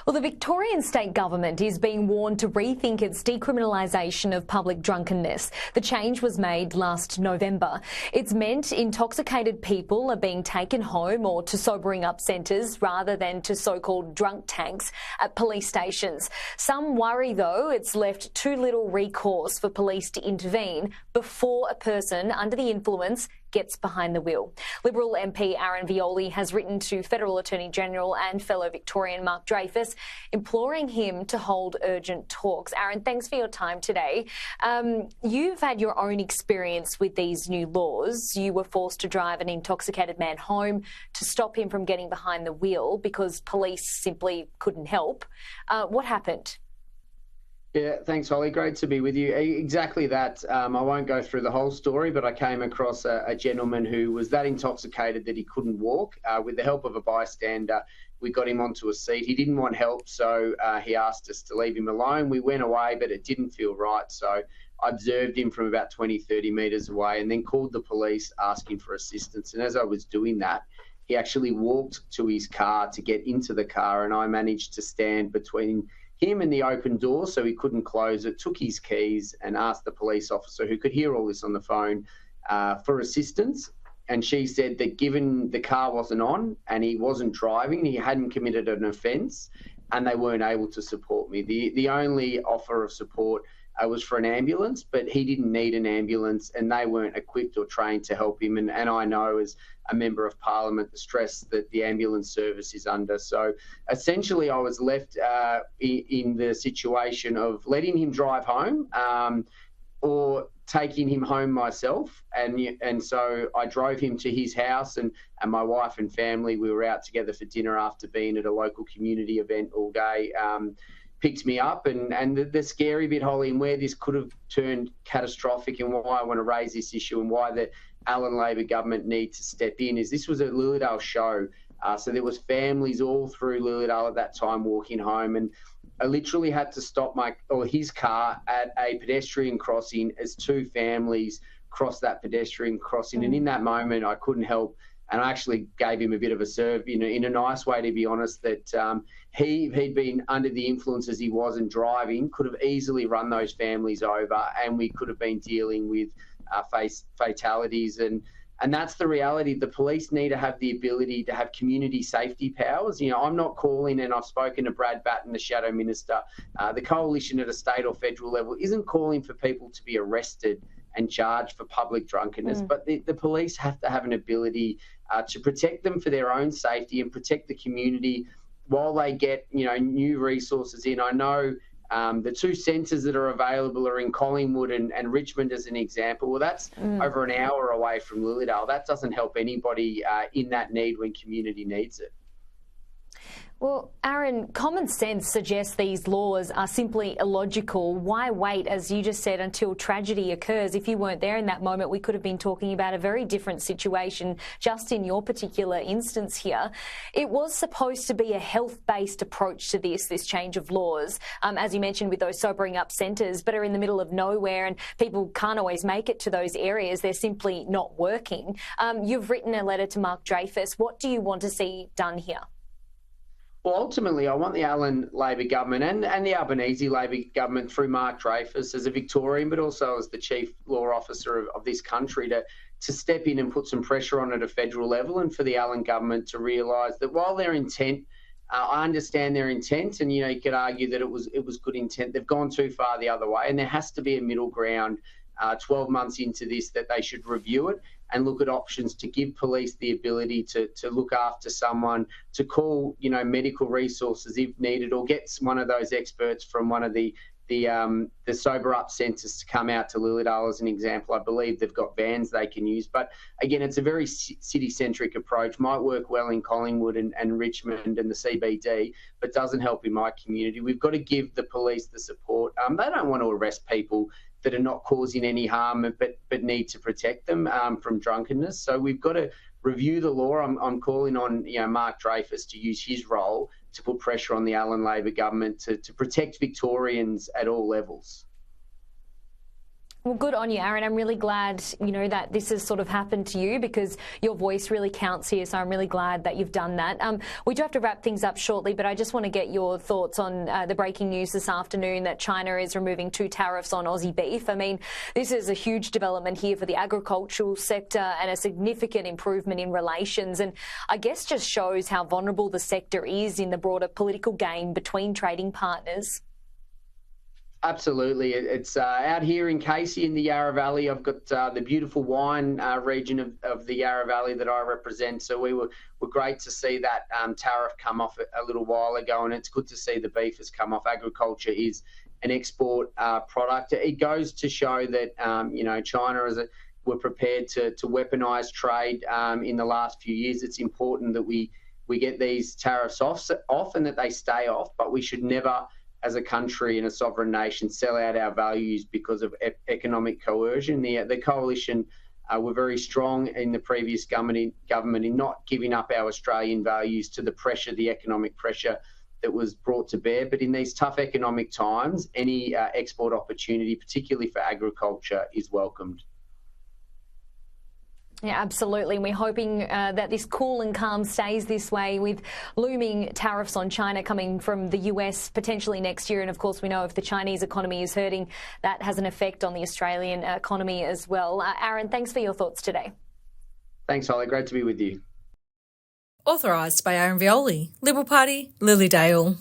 Well, the Victorian state government is being warned to rethink its decriminalisation of public drunkenness. The change was made last November. It's meant intoxicated people are being taken home or to sobering up centres rather than to so-called drunk tanks at police stations. Some worry, though, it's left too little recourse for police to intervene before a person under the influence gets behind the wheel. Liberal MP Aaron Violi has written to Federal Attorney-General and fellow Victorian Mark Dreyfus, imploring him to hold urgent talks. Aaron, thanks for your time today. You've had your own experience with these new laws. You were forced to drive an intoxicated man home to stop him from getting behind the wheel because police simply couldn't help. What happened? Yeah, thanks, Holly. Great to be with you. Exactly that. I won't go through the whole story, but I came across a gentleman who was that intoxicated that he couldn't walk. With the help of a bystander, we got him onto a seat. He didn't want help, so he asked us to leave him alone. We went away, but it didn't feel right, so I observed him from about 20, 30 metres away and then called the police asking for assistance. And as I was doing that, he actually walked to his car to get into the car, and I managed to stand between him and the open door so he couldn't close it, took his keys and asked the police officer, who could hear all this on the phone, for assistance. And she said that given the car wasn't on and he wasn't driving, he hadn't committed an offence, and they weren't able to support me. The only offer of support was for an ambulance, but he didn't need an ambulance and they weren't equipped or trained to help him. And I know as a Member of Parliament the stress that the ambulance service is under. So essentially I was left in the situation of letting him drive home or taking him home myself. And so I drove him to his house, and my wife and family, we were out together for dinner after being at a local community event all day. Picked me up, and the scary bit, Holly, and where this could have turned catastrophic and why I want to raise this issue and why the Allan Labor Government need to step in is this was a Lilydale show. So there was families all through Lilydale at that time walking home, and I literally had to stop his car at a pedestrian crossing as two families crossed that pedestrian crossing. And in that moment, I couldn't help. And I actually gave him a bit of a serve, in a nice way, to be honest, that he'd been under the influence as he wasn't driving, could have easily run those families over, and we could have been dealing with fatalities. And that's the reality. The police need to have the ability to have community safety powers. I'm not calling, and I've spoken to Brad Batten, the Shadow Minister, the coalition at a state or federal level isn't calling for people to be arrested and charged for public drunkenness, but the police have to have an ability to protect them for their own safety and protect the community while they get, new resources in. I know the two centres that are available are in Collingwood and Richmond as an example. Well, that's over an hour away from Lilydale. That doesn't help anybody in that need when community needs it. Well, Aaron, common sense suggests these laws are simply illogical. Why wait, as you just said, until tragedy occurs? If you weren't there in that moment, we could have been talking about a very different situation just in your particular instance here. It was supposed to be a health-based approach to this change of laws, as you mentioned, with those sobering up centres, but are in the middle of nowhere and people can't always make it to those areas. They're simply not working. You've written a letter to Mark Dreyfus. What do you want to see done here? Well, ultimately, I want the Allan Labor Government and the Albanese Labor Government through Mark Dreyfus as a Victorian, but also as the Chief Law Officer of this country to step in and put some pressure on at a federal level, and for the Allan Government to realise that while their intent, I understand their intent, and you could argue that it was good intent, they've gone too far the other way, and there has to be a middle ground 12 months into this that they should review it and look at options to give police the ability to look after someone, to call, medical resources if needed, or get one of those experts from one of the sober up centres to come out to Lilydale as an example. I believe they've got vans they can use. But again, it's a very city-centric approach, might work well in Collingwood and Richmond and the CBD, but doesn't help in my community. We've got to give the police the support. They don't want to arrest people that are not causing any harm, but need to protect them from drunkenness. So we've got to review the law. I'm calling on Mark Dreyfus to use his role to put pressure on the Allan Labor Government to protect Victorians at all levels. Well, good on you, Aaron. I'm really glad, that this has sort of happened to you because your voice really counts here. So I'm really glad that you've done that. We do have to wrap things up shortly, but I just want to get your thoughts on the breaking news this afternoon that China is removing 2 tariffs on Aussie beef. I mean, this is a huge development here for the agricultural sector and a significant improvement in relations. And I guess just shows how vulnerable the sector is in the broader political game between trading partners. Absolutely. It's out here in Casey in the Yarra Valley. I've got the beautiful wine region of the Yarra Valley that I represent. So we were great to see that tariff come off a little while ago, and it's good to see the beef has come off. Agriculture is an export product. It goes to show that, China were prepared to weaponise trade in the last few years. It's important that we get these tariffs off and that they stay off, but we should never, as a country and a sovereign nation, sell out our values because of economic coercion. The coalition were very strong in the previous government in not giving up our Australian values to the economic pressure that was brought to bear. But in these tough economic times, any export opportunity, particularly for agriculture, is welcomed. Yeah, absolutely. And we're hoping that this cool and calm stays this way with looming tariffs on China coming from the US potentially next year. And of course, we know if the Chinese economy is hurting, that has an effect on the Australian economy as well. Aaron, thanks for your thoughts today. Thanks, Holly. Great to be with you. Authorised by Aaron Violi, Liberal Party, Lilydale.